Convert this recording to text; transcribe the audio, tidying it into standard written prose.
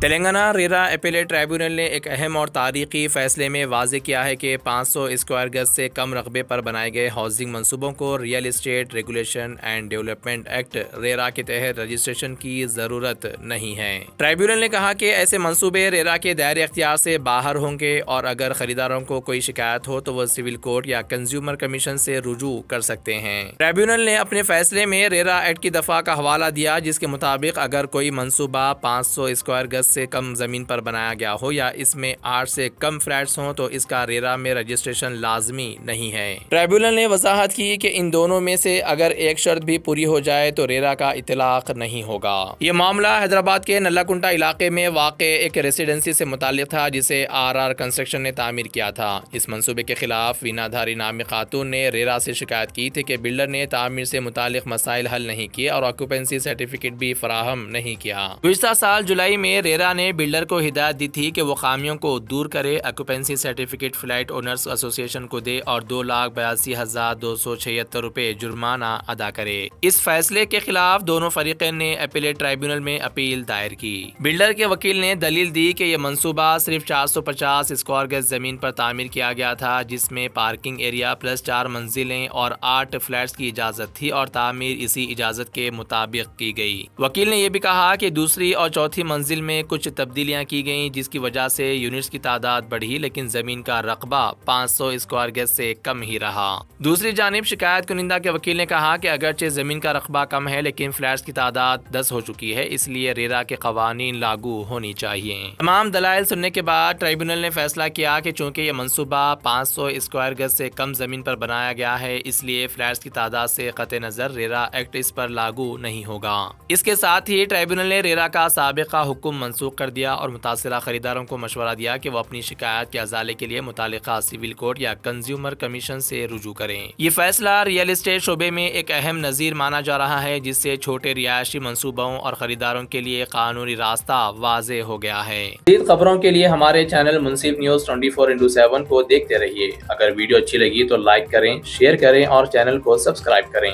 تلنگانہ ریرا appellate tribunal نے ایک اہم اور تاریخی فیصلے میں واضح کیا ہے کہ 500 اسکوائر گز سے کم رقبے پر بنائے گئے ہاؤسنگ منصوبوں کو real estate regulation and development act RERA کے تحت رجسٹریشن کی ضرورت نہیں ہے۔ ٹرائیبیونل نے کہا کہ ایسے منصوبے ریرا کے دائرے اختیار سے باہر ہوں گے اور اگر خریداروں کو کوئی شکایت ہو تو وہ سول کورٹ یا کنزیومر کمیشن سے رجوع کر سکتے ہیں۔ ٹرائیبیونل نے اپنے فیصلے میں ریرا ایکٹ کی دفعہ کا حوالہ دیا جس کے مطابق اگر کوئی منصوبہ 500 اسکوائر گز سے کم زمین پر بنایا گیا ہو یا اس میں 8 سے کم فلیٹس ہوں تو اس کا ریرا میں رجسٹریشن لازمی نہیں ہے۔ ٹرائیبیونل نے وضاحت کی کہ ان دونوں میں سے اگر ایک شرط بھی پوری ہو جائے تو ریرا کا اطلاق نہیں ہوگا۔ یہ معاملہ حیدرآباد کے نلا کنٹا علاقے میں واقع ایک ریسیڈنسی سے متعلق تھا جسے آر کنسٹرکشن نے تعمیر کیا تھا۔ اس منصوبے کے خلاف وینا دھاری نامی خاتون نے ریرا سے شکایت کی تھی کہ بلڈر نے تعمیر سے متعلق مسائل حل نہیں کیے اور آکوپینسی سرٹیفکیٹ بھی فراہم نہیں کیا۔ گزشتہ سال جولائی میں ریرا نے بلڈر کو ہدایت دی تھی کہ وہ خامیوں کو دور کرے، آکوپینسی سرٹیفکیٹ فلیٹ اونرز ایسوسی ایشن کو دے اور 2,82,276 روپے جرمانہ ادا کرے۔ اس فیصلے کے خلاف دونوں فریقین نے اپیلیٹ ٹرائیبیونل میں اپیل دائر کی۔ بلڈر کے وکیل نے دلیل دی کہ یہ منصوبہ صرف 450 اسکوائر گز زمین پر تعمیر کیا گیا تھا جس میں پارکنگ ایریا پلس 4 منزلیں اور 8 فلیٹس کی اجازت تھی اور تعمیر اسی اجازت کے مطابق کی گئی۔ وکیل نے یہ بھی کہا کہ دوسری اور چوتھی منزل میں کچھ تبدیلیاں کی گئیں جس کی وجہ سے یونٹس کی تعداد بڑھی لیکن زمین کا رقبہ 500 اسکوائر گز سے کم ہی رہا۔ دوسری جانب شکایت کنندہ کے وکیل نے کہا کہ اگرچہ زمین کا رقبہ کم ہے لیکن فلیٹس کی تعداد 10 ہو چکی ہے، اس لیے ریرا کے قوانین لاگو ہونی چاہیے۔ تمام دلائل سننے کے بعد ٹرائیبیونل نے فیصلہ کیا کہ چونکہ یہ منصوبہ 500 اسکوائر گز سے کم زمین پر بنایا گیا ہے اس لیے فلیٹس کی تعداد سے قطع نظر ریرا ایکٹ اس پر لاگو نہیں ہوگا۔ اس کے ساتھ ہی ٹرائیبیونل نے ریرا کا سابقہ حکم منسوخ کر دیا اور متاثرہ خریداروں کو مشورہ دیا کہ وہ اپنی شکایت کے ازالے کے لیے متعلقہ سول کورٹ یا کنزیومر کمیشن سے رجوع کریں۔ یہ فیصلہ ریئل اسٹیٹ شعبے میں ایک اہم نظیر مانا جا رہا ہے جس سے چھوٹے رہائشی منصوبوں اور خریداروں کے لیے قانونی راستہ واضح ہو گیا ہے۔ مزید خبروں کے لیے ہمارے چینل منصف نیوز 24x7 کو دیکھتے رہیے۔ اگر ویڈیو اچھی لگی تو لائک کریں، شیئر کریں اور چینل کو سبسکرائب کریں۔